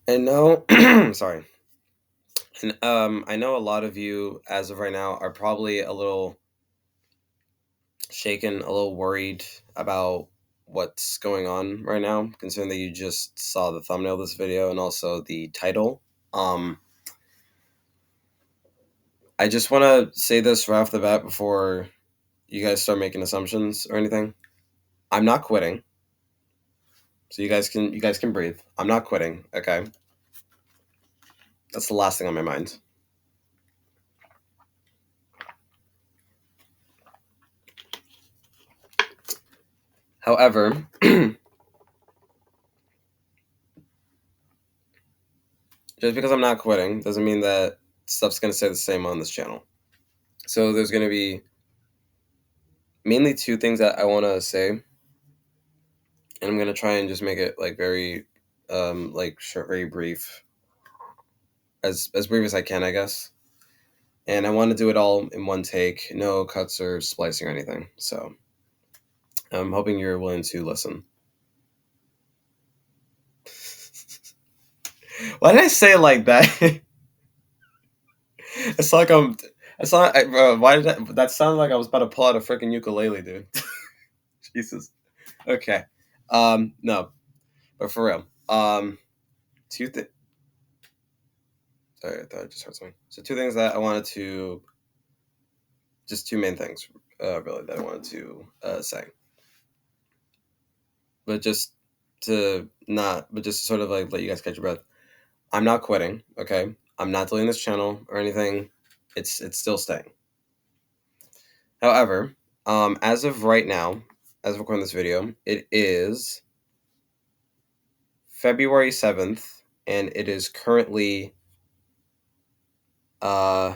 I know, sorry. And I know a lot of you, as of right now, are probably a little shaken, a little worried about what's going on right now, considering that you just saw the thumbnail of this video and also the title. Um, I just want to say this right off the bat before you guys start making assumptions or anything. I'm not quitting, so you guys can breathe. I'm not quitting. Okay, that's the last thing on my mind. However, just because I'm not quitting doesn't mean that stuff's gonna stay the same on this channel. So there's gonna be mainly two things that I want to say, and I'm gonna try and just make it like very, like short, very brief, as brief as I can, I guess. And I want to do it all in one take, no cuts or splicing or anything. So I'm hoping you're willing to listen. Why did I say it like that? It's like I'm. It's not. Why did that sound like I was about to pull out a freaking ukulele, dude? Jesus. Okay. No, but for real. Two things. Sorry, I thought I just heard something. So two things that I wanted to, just two main things, really that I wanted to say, but just but just to sort of like let you guys catch your breath. I'm not quitting. Okay, I'm not deleting this channel or anything. It's still staying. However, as of right now, as of recording this video, it is February 7th, and it is currently uh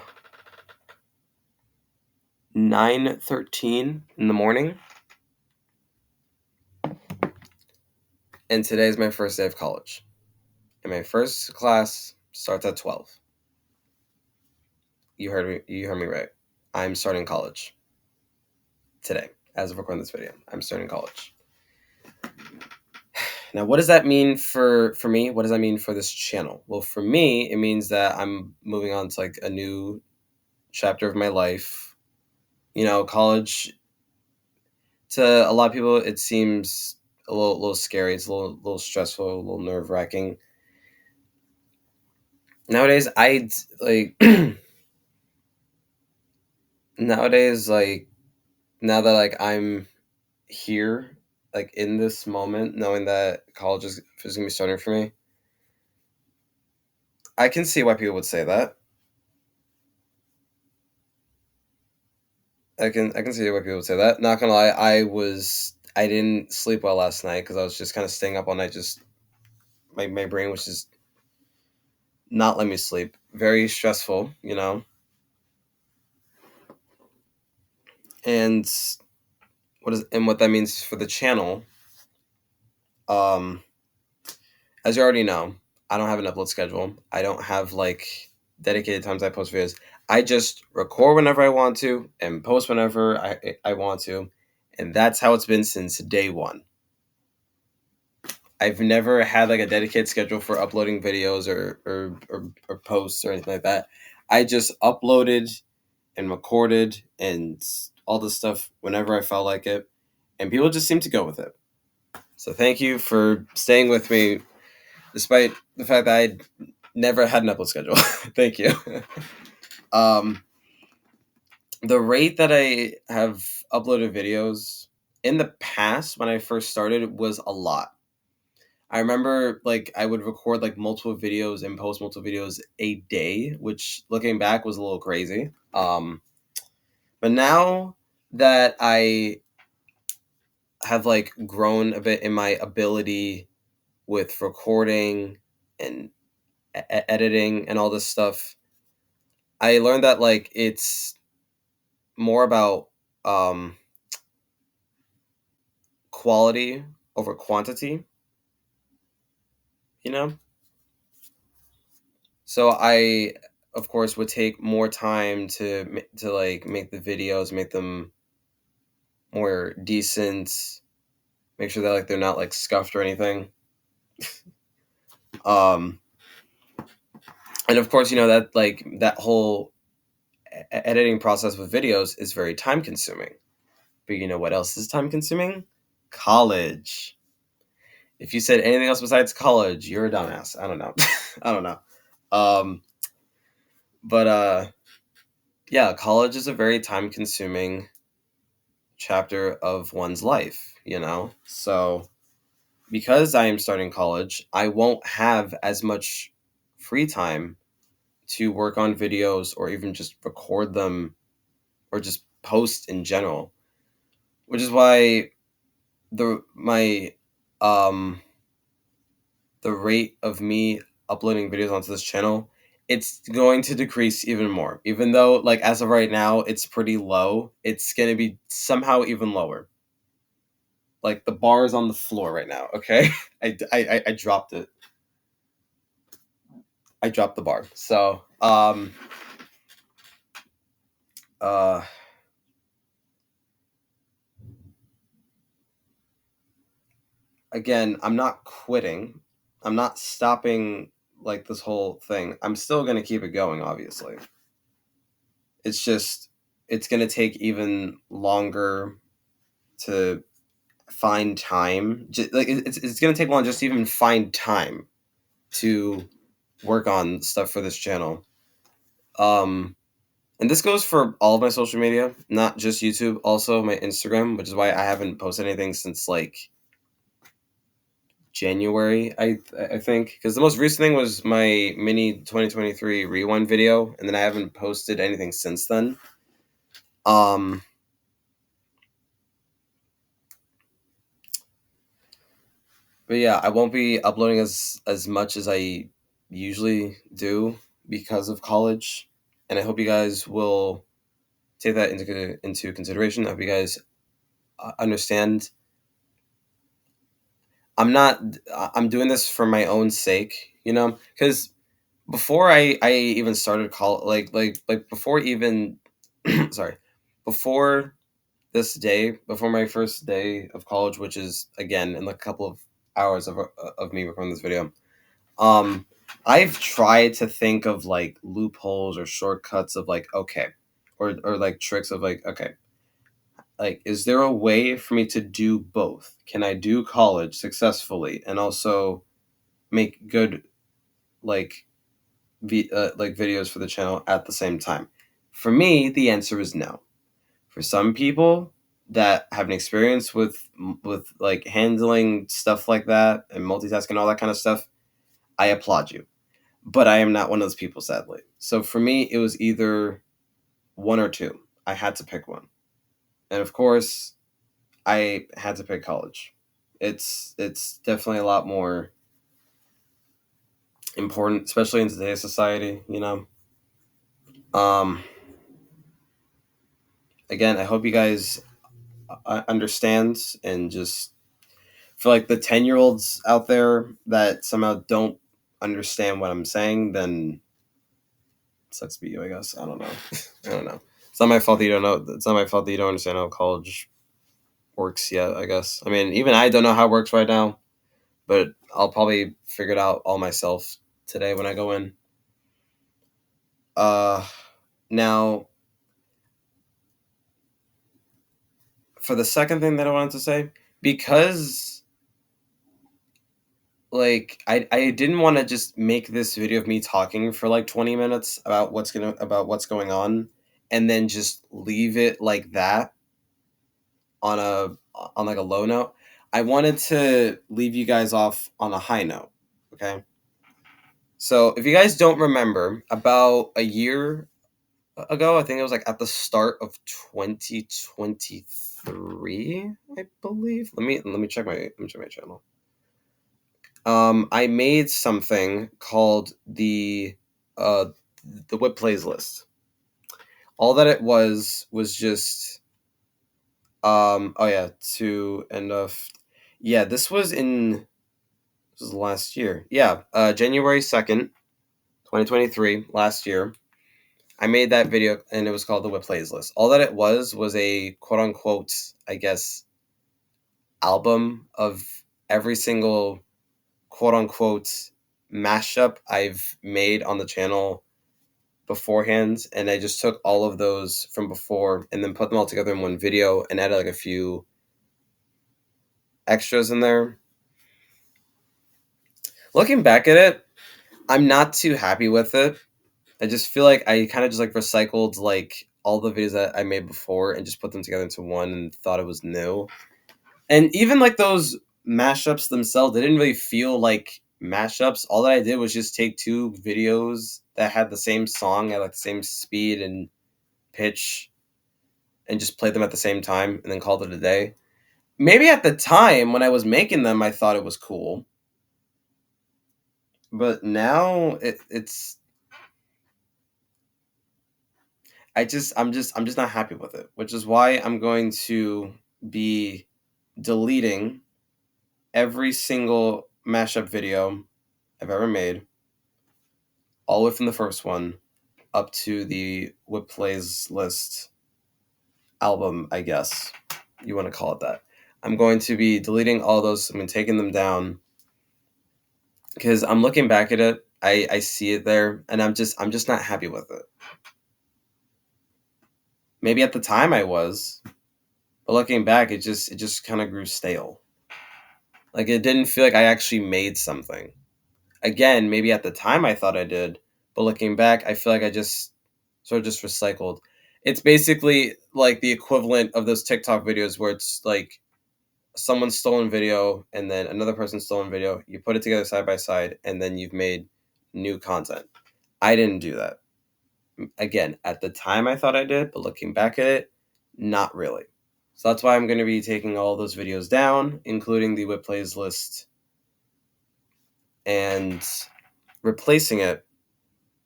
9:13 in the morning, and today is my first day of college. And my first class starts at 12. You heard me right. I'm starting college today. As of recording this video, I'm starting college. Now, what does that mean for me? What does that mean for this channel? Well, for me, it means that I'm moving on to like a new chapter of my life. College, to a lot of people it seems a little scary. It's a little stressful, a little nerve-wracking. Nowadays, I like nowadays like now that like I'm here, like in this moment, knowing that college is gonna be starting for me, I can see why people would say that. I can see why people would say that. Not gonna lie, I didn't sleep well last night because I was just kind of staying up all night. Just my brain was just not letting me sleep. Very stressful. And what that means for the channel. Um, as you already know, I don't have an upload schedule. I don't have like dedicated times I post videos. I just record whenever I want to and post whenever I want to, and that's how it's been since day one. I've never had like a dedicated schedule for uploading videos or posts or anything like that. I just uploaded and recorded and all this stuff whenever I felt like it, and people just seem to go with it. So thank you for staying with me despite the fact that I never had an upload schedule. Thank you. um, the rate that I have uploaded videos in the past when I first started was a lot. I remember like I would record like multiple videos and post multiple videos a day, which looking back was a little crazy. But now that I have like grown a bit in my ability with recording and editing and all this stuff, I learned that like it's more about um, quality over quantity. You know, so I, of course, would take more time to like make the videos, make them more decent, make sure that like they're not like scuffed or anything. Um, And of course, you know that like that whole editing process with videos is very time consuming. But you know what else is time consuming? College. If you said anything else besides college, you're a dumbass. I don't know. I don't know. Um, but yeah, college is a very time consuming chapter of one's life, you know? So because I am starting college, I won't have as much free time to work on videos or even just record them or just post in general. Which is why my um the rate of me uploading videos onto this channel, it's going to decrease even more. Even though like as of right now it's pretty low, it's going to be somehow even lower. Like the bar is on the floor right now, okay? I dropped it. I dropped the bar. So, uh again, I'm not quitting. I'm not stopping like this whole thing. I'm still going to keep it going, obviously. It's just it's going to take even longer to find time. Like it's going to take long just to even find time to work on stuff for this channel. Um and this goes for all of my social media, not just YouTube, also my Instagram, which is why I haven't posted anything since like January, I think, because the most recent thing was my mini 2023 rewind video, and then I haven't posted anything since then. Um, but yeah, I won't be uploading as much as I usually do because of college, and I hope you guys will take that into consideration. I hope you guys understand. I'm not. I'm doing this for my own sake, you know, because before I even started college, like before even sorry, before this day, before my first day of college, which is again in like a couple of hours of me recording this video. um I've tried to think of like loopholes or shortcuts of like, okay, or like tricks of like, okay, like is there a way for me to do both? Can I do college successfully and also make good like like videos for the channel at the same time? For me, the answer is no. For some people that have an experience with like handling stuff like that and multitasking, all that kind of stuff, I applaud you. But I am not one of those people, sadly. So for me, it was either one or two. I had to pick one, and of course, I had to pick college. It's definitely a lot more important, especially in today's society. You know. Um. Again, I hope you guys understand and just for like the 10-year-olds out there that somehow don't understand what I'm saying, then it sucks to be you, I guess. I don't know. I don't know. It's not my fault that you don't know. It's not my fault that you don't understand how college works yet, I guess. I mean, even I don't know how it works right now, but I'll probably figure it out all myself today when I go in. Uh, Now, for the second thing that I wanted to say, because like I didn't want to just make this video of me talking for like 20 minutes about what's going on and then just leave it like that on a on like a low note. I wanted to leave you guys off on a high note, okay? So, if you guys don't remember, about a year ago, I think it was like at the start of 2023, I believe. Let me check my channel. I made something called uh the Whip Plays list. All that it was just oh yeah, to end off. Yeah, this was last year. Yeah, January 2nd, 2023, last year. I made that video and it was called the Whip Plays list. All that it was a quote unquote, I guess, album of every single quote unquote mashup I've made on the channel beforehand, and I just took all of those from before and then put them all together in one video and added like a few extras in there. Looking back at it, I'm not too happy with it. I just feel like I kind of just like recycled like all the videos that I made before and just put them together into one and thought it was new. And even like those mashups themselves, they didn't really feel like mashups. All that I did was just take two videos that had the same song at like the same speed and pitch and just play them at the same time and then called it a day. Maybe at the time when I was making them, I thought it was cool. But now it's I'm just not happy with it, which is why I'm going to be deleting every single mashup video I've ever made, all the way from the first one up to the Whip Plays List album, I guess you want to call it that. I'm going to be deleting all those. I'm taking them down because I'm looking back at it. I see it there, and I'm just not happy with it. Maybe at the time I was, but looking back, it just kind of grew stale. Like it didn't feel like I actually made something. Again, maybe at the time I thought I did, but looking back, I feel like I just sort of just recycled. It's basically like the equivalent of those TikTok videos where it's like someone's stolen video and then another person's stolen video. You put it together side by side, and then you've made new content. I didn't do that. Again, at the time I thought I did, but looking back at it, not really. So that's why I'm going to be taking all those videos down, including the Whip Plays list, and replacing it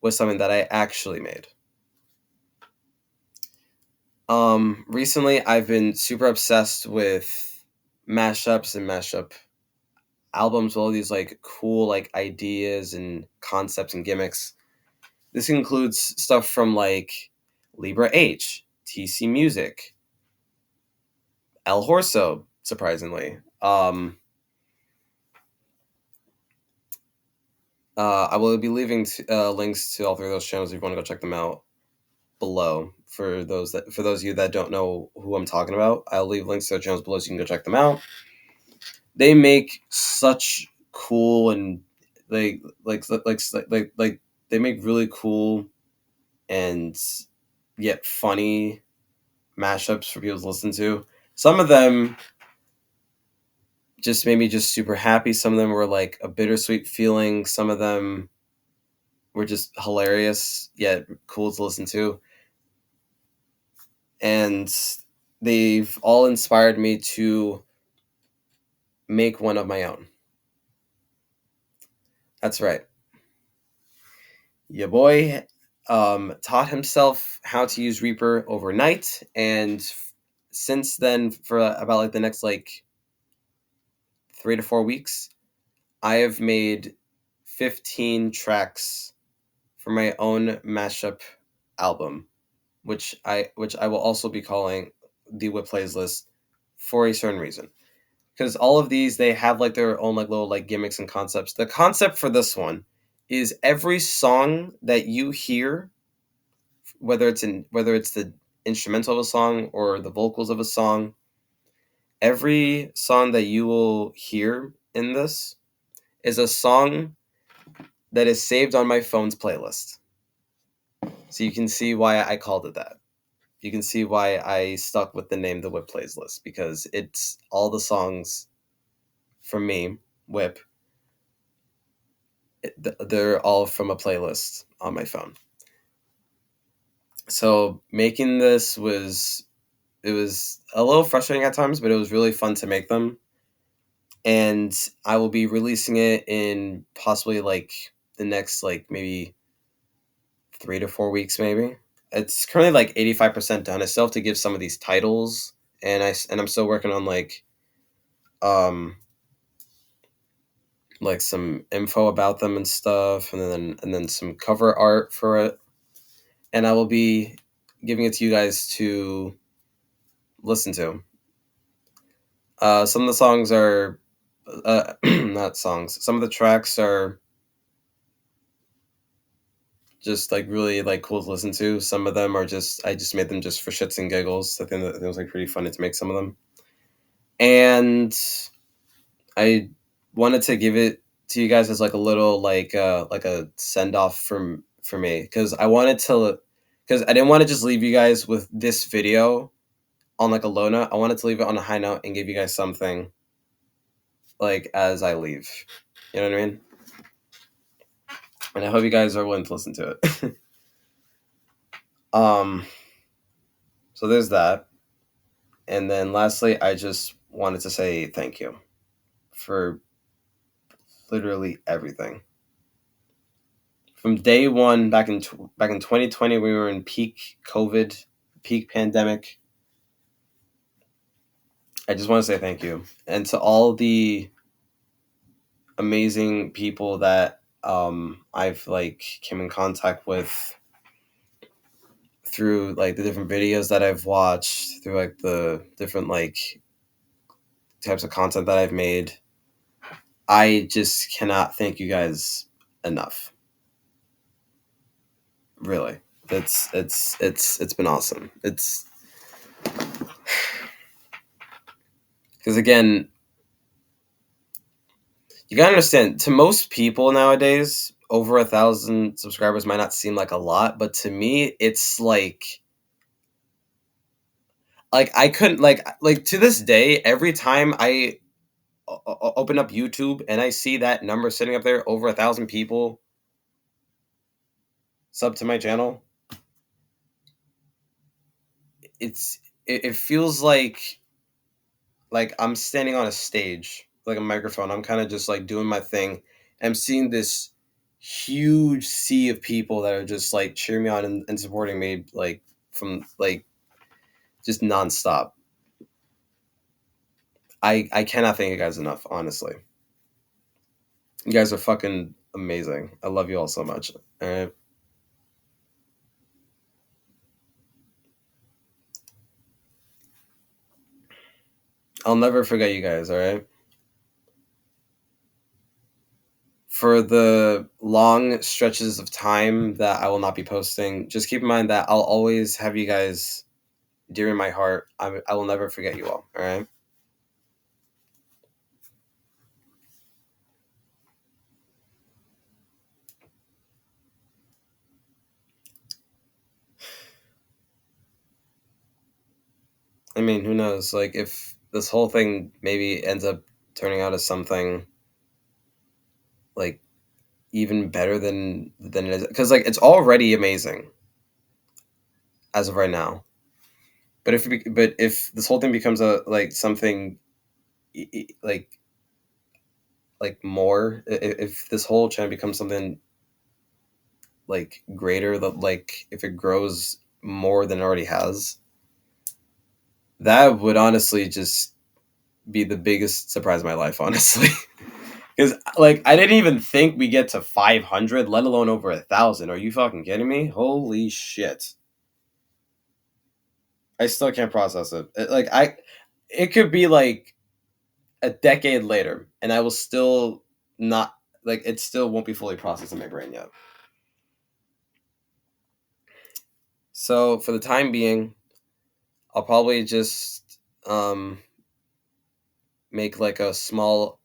with something that I actually made. Recently I've been super obsessed with mashups and mashup albums with all these like cool like ideas and concepts and gimmicks. This includes stuff from like Libra H, TC Music, El Horso, surprisingly. I will be leaving links to all three of those channels if you want to go check them out below. For those of you that don't know who I'm talking about, I'll leave links to their channels below so you can go check them out. They make such cool and like they make really cool and yet funny mashups for people to listen to. Some of them just made me just super happy. Some of them were like a bittersweet feeling. Some of them were just hilarious yet cool to listen to. And they've all inspired me to make one of my own. That's right. Your boy taught himself how to use Reaper overnight, and since then, for about like the next like 3 to 4 weeks, I have made 15 tracks for my own mashup album, which I will also be calling the Whip Plays list for a certain reason. Because all of these, they have like their own like little like gimmicks and concepts. The concept for this one is every song that you hear, whether it's the instrumental of a song or the vocals of a song, every song that you will hear in this is a song that is saved on my phone's playlist. So you can see why I called it that. You can see why I stuck with the name The Whip Plays List, because it's all the songs from me, Whip. They're all from a playlist on my phone. So making this was a little frustrating at times, but it was really fun to make them. And I will be releasing it in possibly like the next like maybe 3 to 4 weeks, maybe. It's currently like 85% done. I still have to give some of these titles, and I'm still working on um like some info about them and stuff, and then some cover art for it. And I will be giving it to you guys to listen to. Some of the songs are not songs. Some of the tracks are just like really like cool to listen to. Some of them are just I just made them just for shits and giggles. I think that it was like pretty funny to make some of them, and I wanted to give it to you guys as like a little like a send off from for me because I wanted to because I didn't want to just leave you guys with this video on like a low note. I wanted to leave it on a high note and give you guys something like as I leave. You know what I mean? And I hope you guys are willing to listen to it. um, so there's that. And then lastly, I just wanted to say thank you for literally everything. From day one, back in 2020, we were in peak COVID, peak pandemic. I just want to say thank you, and to all the amazing people that I've like came in contact with through like the different videos that I've watched, through like the different like types of content that I've made. I just cannot thank you guys enough. Really. It's been awesome. It's because again, you gotta understand, to most people nowadays, over 1,000 subscribers might not seem like a lot, but to me, it's like I couldn't like to this day, every time I open up YouTube and I see that number sitting up there, over 1,000 people sub to my channel, it feels like I'm standing on a stage, like a microphone. I'm kind of just like doing my thing. I'm seeing this huge sea of people that are just like cheering me on and supporting me, like from like just nonstop. I cannot thank you guys enough, honestly. You guys are fucking amazing. I love you all so much. All right. I'll never forget you guys, all right? For the long stretches of time that I will not be posting, just keep in mind that I'll always have you guys dear in my heart. I will never forget you all right? I mean, who knows? Like, if this whole thing maybe ends up turning out as something like even better than it is, because like it's already amazing as of right now. But if this whole thing becomes a like something like more, if this whole channel becomes something like greater, that like if it grows more than it already has, that would honestly just be the biggest surprise of my life, honestly. Because like I didn't even think we get to 500, let alone over 1,000. Are you fucking kidding me? Holy shit! I still can't process it. It could be like a decade later, and I will still not like it. Still won't be fully processed in my brain yet. So for the time being, I'll probably just make like a small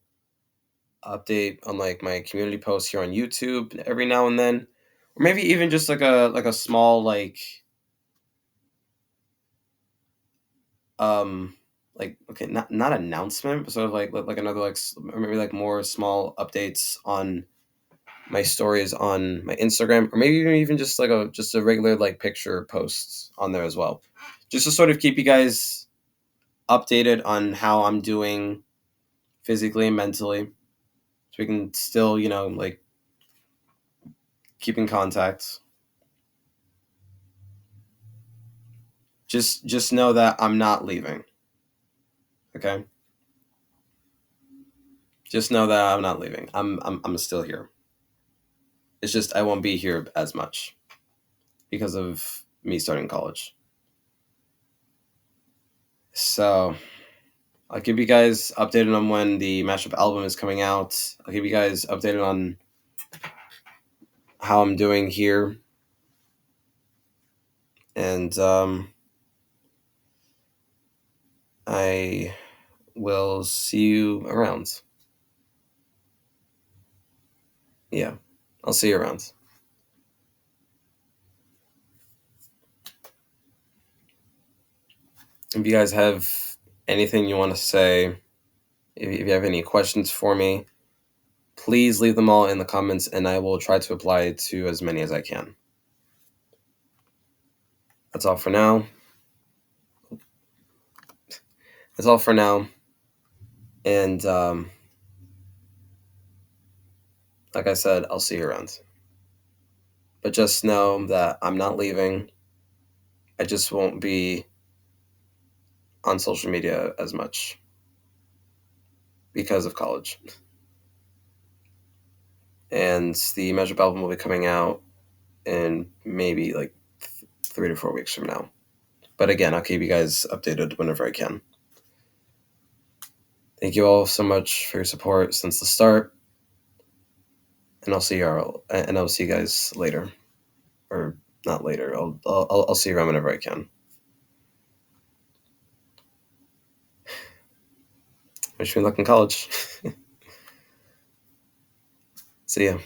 update on like my community posts here on YouTube every now and then, or maybe even just like a small um okay, not announcement, but sort of like another or maybe like more small updates on my stories on my Instagram, or maybe even just a regular like picture posts on there as well, just to sort of keep you guys updated on how I'm doing physically and mentally, so we can still like keep in contact. Just know that I'm not leaving. Okay, just know that I'm not leaving. I'm still here. It's just I won't be here as much because of me starting college. So I'll keep you guys updated on when the mashup album is coming out. I'll keep you guys updated on how I'm doing here. And I will see you around. Yeah, I'll see you around. If you guys have anything you want to say, if you have any questions for me, please leave them all in the comments and I will try to apply to as many as I can. That's all for now. That's all for now. And like I said, I'll see you around. But just know that I'm not leaving. I just won't be on social media as much because of college. And the Mashup album will be coming out in maybe like 3 to 4 weeks from now. But again, I'll keep you guys updated whenever I can. Thank you all so much for your support since the start, and I'll see you guys later, or not later. I'll see you around whenever I can. Wish me luck in college. See ya.